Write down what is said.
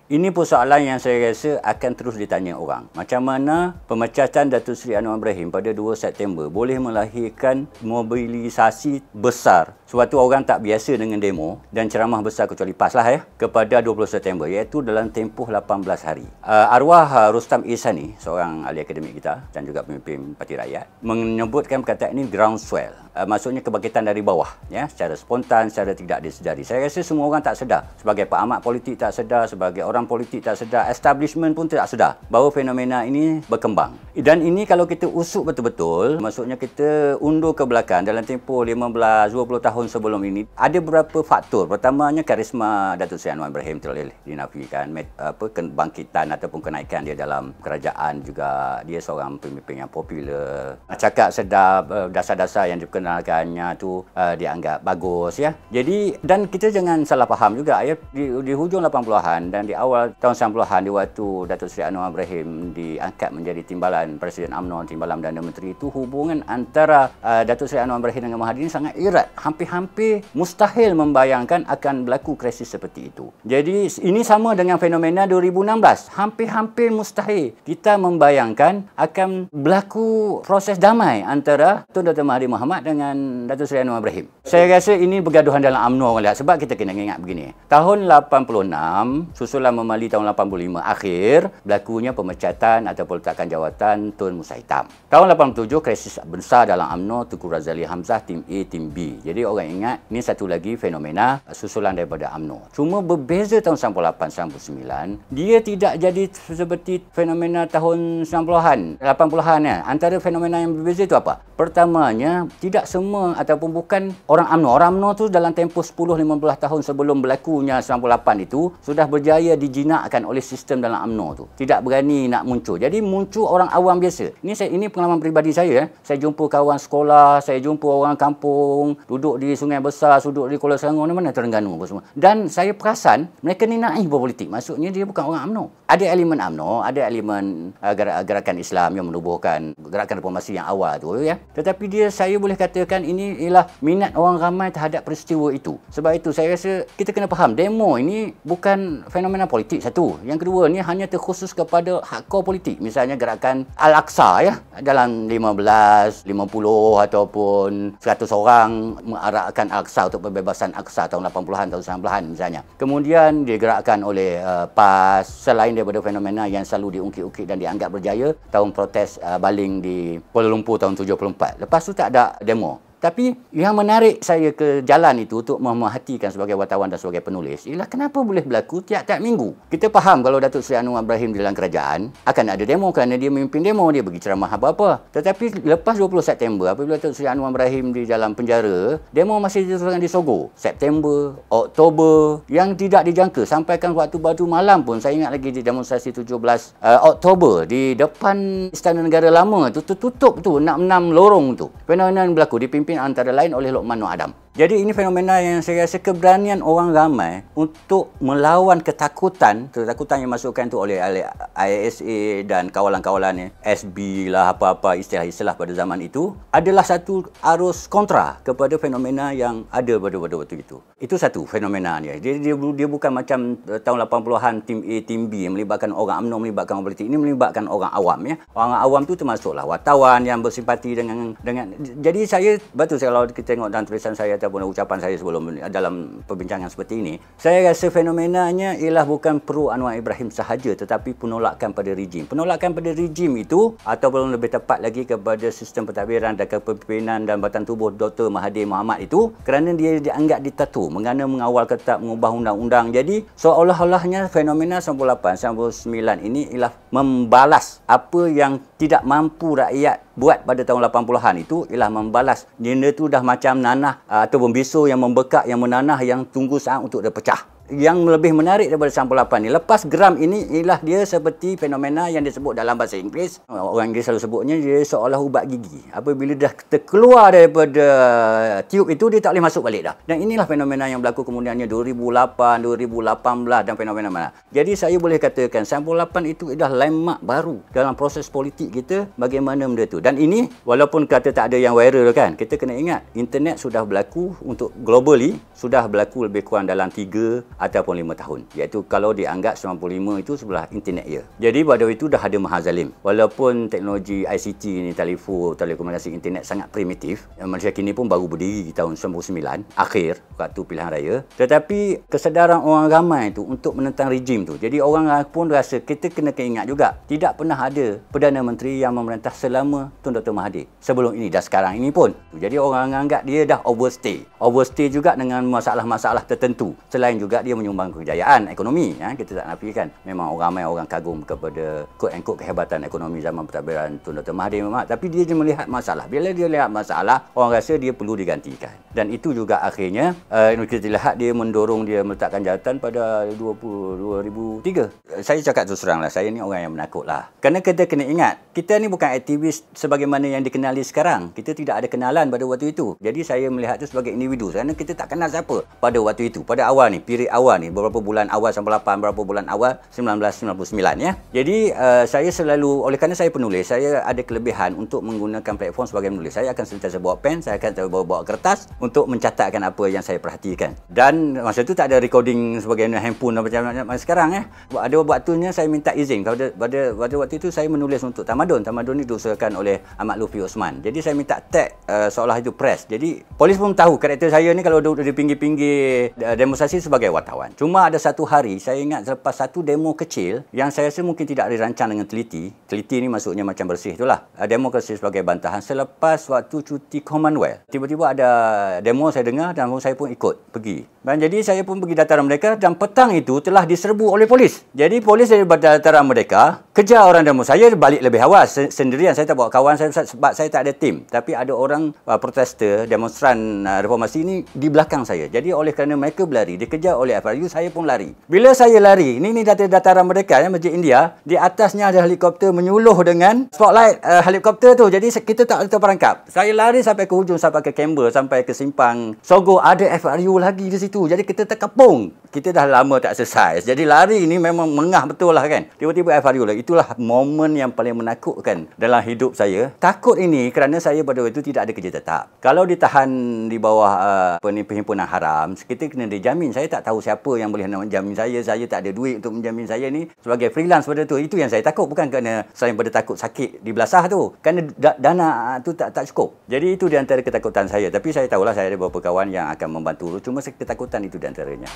Ini persoalan yang saya rasa akan terus ditanya orang. Macam mana pemecatan Datuk Seri Anwar Ibrahim pada 2 September boleh melahirkan mobilisasi besar. Suatu orang tak biasa dengan demo dan ceramah besar kecuali PAS lah kepada 20 September, iaitu dalam tempoh 18 hari. Arwah Rustam Ihsani, seorang ahli akademik kita dan juga pemimpin Parti Rakyat, menyebutkan perkataan ini groundswell. Maksudnya kebangkitan dari bawah, secara spontan, secara tidak disedari. Saya rasa semua orang tak sedar. Sebagai pengamat politik tak sedar, sebagai orang politik tak sedar, establishment pun tak sedar bahawa fenomena ini berkembang. Dan ini kalau kita usut betul-betul, maksudnya kita undur ke belakang dalam tempoh 15-20 tahun sebelum ini, ada beberapa faktor. Pertamanya, karisma Datuk Seri Anwar Ibrahim terlebih dinafikan. Kebangkitan ataupun kenaikan dia dalam kerajaan juga. Dia seorang pemimpin yang popular. Cakap sedap, dasar-dasar yang dikenalkannya tu dianggap bagus Jadi, dan kita jangan salah faham juga di hujung 80-an dan di awal tahun 90-an, di waktu Datuk Seri Anwar Ibrahim diangkat menjadi timbalan Presiden UMNO, timbalan Perdana Menteri, itu hubungan antara Datuk Seri Anwar Ibrahim dengan Mahathir ini sangat erat. Hampir-hampir mustahil membayangkan akan berlaku krisis seperti itu. Jadi ini sama dengan fenomena 2016. Hampir-hampir mustahil kita membayangkan akan berlaku proses damai antara Tun Dr. Mahathir Mohamad dengan Datuk Seri Anwar Ibrahim. Saya rasa ini bergaduhan dalam UMNO sebab kita kena ingat begini. Tahun 86, susulan memali tahun 85 akhir, berlakunya pemecatan atau peletakan jawatan Tun Musa Hitam. Tahun 87, krisis besar dalam UMNO, Tunku Razali Hamzah, tim A, tim B. Jadi orang ingat, ini satu lagi fenomena susulan daripada UMNO. Cuma berbeza tahun 98-99, dia tidak jadi seperti fenomena tahun 90-an, 80-an Antara fenomena yang berbeza itu apa? Pertamanya, tidak semua ataupun bukan orang UMNO. Orang UMNO tu dalam tempoh 10-15 tahun sebelum berlakunya 98 itu sudah berjaya dijinakkan oleh sistem dalam UMNO tu. Tidak berani nak muncul. Jadi muncul orang awam biasa. Ini pengalaman peribadi saya. Saya jumpa kawan sekolah, saya jumpa orang kampung, duduk di Sungai Besar, duduk di Kuala Selangor, mana Terengganu apa semua. Dan saya perasan mereka ni naif berpolitik. Maksudnya dia bukan orang UMNO. Ada elemen UMNO, ada elemen gerakan Islam yang menubuhkan gerakan reformasi yang awal tu Tetapi saya boleh katakan ini ialah minat orang ramai terhadap peristiwa itu. Sebab itu saya rasa kita kena faham demo ini bukan fenomena politik satu. Yang kedua, ni hanya terkhusus kepada hardcore politik. Misalnya gerakan Al-Aqsa dalam 15, 50 ataupun 100 orang mengarakkan Al-Aqsa untuk pembebasan Aqsa tahun 80-an, tahun 90-an misalnya. Kemudian digerakkan oleh PAS, selain daripada fenomena yang selalu diungkit-ungkit dan dianggap berjaya, tahun protes baling di Kuala Lumpur tahun 74. Lepas tu tak ada demo. Tapi yang menarik saya ke jalan itu untuk memerhatikan sebagai wartawan dan sebagai penulis ialah kenapa boleh berlaku tiap-tiap minggu. Kita faham kalau Datuk Seri Anwar Ibrahim di dalam kerajaan akan ada demo kerana dia memimpin demo, dia bagi ceramah apa-apa. Tetapi lepas 20 September apabila Datuk Seri Anwar Ibrahim di dalam penjara, demo masih diteruskan disogor. September, Oktober yang tidak dijangka sampaikan waktu batu malam pun saya ingat lagi di demonstrasi 17 Oktober di depan Istana Negara Lama tu tertutup tu 66 lorong tu. Fenomena yang berlaku dipimpin antara lain oleh Lokman Nur Adam. Jadi ini fenomena yang saya rasa keberanian orang ramai untuk melawan ketakutan yang masukkan itu oleh ISA dan kawalan-kawalannya, SB lah apa-apa istilah-istilah pada zaman itu adalah satu arus kontra kepada fenomena yang ada pada waktu itu. Itu satu fenomenanya. Jadi dia bukan macam tahun 80-an tim A, tim B yang melibatkan orang UMNO, melibatkan orang politik. Ini melibatkan orang awam Orang awam tu termasuklah wartawan yang bersimpati dengan jadi saya betul kalau kita tengok dalam tulisan saya ataupun ucapan saya sebelum dalam perbincangan seperti ini, saya rasa fenomenanya ialah bukan pro Anwar Ibrahim sahaja tetapi penolakan pada rejim. Penolakan pada rejim itu ataupun lebih tepat lagi kepada sistem pentadbiran dan kepimpinan dan batan tubuh Dr. Mahathir Mohamad itu kerana dia dianggap diktator, mengawal ketat, mengubah undang-undang. Jadi seolah-olahnya fenomena 98-99 ini ialah membalas apa yang tidak mampu rakyat buat pada tahun 80-an itu ialah membalas. Benda tu dah macam nanah ataupun bisu yang membekak, yang menanah, yang tunggu saat untuk dia pecah. Yang lebih menarik daripada 98 ni, lepas geram ini ialah dia seperti fenomena yang disebut dalam bahasa Inggeris. Orang Inggeris selalu sebutnya dia seolah ubat gigi. Apabila dah terkeluar daripada tiub itu, dia tak boleh masuk balik dah. Dan inilah fenomena yang berlaku kemudiannya 2008, 2018 dan fenomena mana. Jadi saya boleh katakan 98 itu adalah landmark baru dalam proses politik kita bagaimana benda tu. Dan ini walaupun kata tak ada yang viral kan, kita kena ingat internet sudah berlaku untuk globally, sudah berlaku lebih kurang dalam 3 ataupun 5 tahun. Iaitu kalau dianggap 95 itu sebelah internet ya. Jadi pada itu dah ada Maha Zalim. Walaupun teknologi ICT ni, telefon, telekomunikasi internet sangat primitif, Malaysia kini pun baru berdiri di tahun 99, akhir waktu pilihan raya. Tetapi kesedaran orang ramai tu untuk menentang rejim tu. Jadi orang pun rasa kita kena ingat juga, tidak pernah ada Perdana Menteri yang memerintah selama Tun Dr. Mahathir. Sebelum ini dan sekarang ini pun. Jadi orang anggap dia dah overstay. Overstay juga dengan masalah-masalah tertentu. Selain juga dia menyumbang kejayaan ekonomi. Kita tak nafikan. Memang ramai orang kagum kepada quote-unquote kehebatan ekonomi zaman pentadbiran Tun Dr. Mahathir memang. Tapi dia je melihat masalah. Bila dia lihat masalah, orang rasa dia perlu digantikan. Dan itu juga akhirnya kita lihat dia mendorong dia meletakkan jawatan pada 2003. Saya cakap terus terang lah, saya ni orang yang menakut lah. Kerana kita kena ingat, kita ni bukan aktivis sebagaimana yang dikenali sekarang. Kita tidak ada kenalan pada waktu itu. Jadi saya melihat itu sebagai individu. Kerana kita tak kenal siapa pada waktu itu. Pada awal ni, period awal ni, beberapa bulan awal 98, beberapa bulan awal 1999 ya. Jadi saya selalu, oleh kerana saya penulis, saya ada kelebihan untuk menggunakan platform sebagai penulis. Saya akan sentiasa bawa pen, saya akan bawa kertas untuk mencatatkan apa yang saya perhatikan. Dan masa tu tak ada recording sebagai handphone macam sekarang ya. Ada waktunya saya minta izin. Pada waktu itu saya menulis untuk Tamadun. Tamadun ni diusahakan oleh Ahmad Lufi Osman. Jadi saya minta tag seolah itu press. Jadi polis pun tahu karakter saya ni kalau duduk di pinggir-pinggir demonstrasi sebagai wartawan. Cuma ada satu hari saya ingat selepas satu demo kecil yang saya rasa mungkin tidak dirancang dengan teliti. Teliti ni maksudnya macam bersih itulah. Demo kecil sebagai bantahan selepas waktu cuti Commonwealth. Tiba-tiba ada demo saya dengar dan saya pun ikut pergi. Dan jadi saya pun pergi dataran mereka dan petang itu telah diserbu oleh polis. Jadi polis dari dataran mereka kejar orang demo. Saya balik lebih awal sendirian. Saya tak bawa kawan saya sebab saya tak ada tim. Tapi ada orang protester, demonstran reformasi ini di belakang saya. Jadi oleh kerana mereka berlari, dikejar oleh FRU, saya pun lari. Bila saya lari, ini dataran mereka ya, Masjid India, di atasnya ada helikopter menyuluh dengan spotlight helikopter tu. Jadi kita tak terperangkap. Saya lari sampai ke hujung, sampai ke Canberra, sampai ke simpang Sogo, ada FRU lagi di situ. Jadi kita terkepung. Kita dah lama tak exercise. Jadi lari ni memang mengah betul lah kan. Tiba-tiba FRU lah. Itulah momen yang paling menakutkan dalam hidup saya. Takut ini kerana saya pada waktu itu tidak ada kerja tetap. Kalau ditahan di bawah perhimpunan haram, kita kena dijamin. Saya tak tahu siapa yang boleh nak menjamin saya. Saya tak ada duit untuk menjamin saya ni sebagai freelance pada tu. Itu yang saya takut. Bukan kerana saya pada takut sakit di belasah tu. Kerana dana tu tak cukup. Jadi itu di antara ketakutan saya. Tapi saya tahulah saya ada beberapa kawan yang akan membantu. Cuma ketakutan itu di antaranya.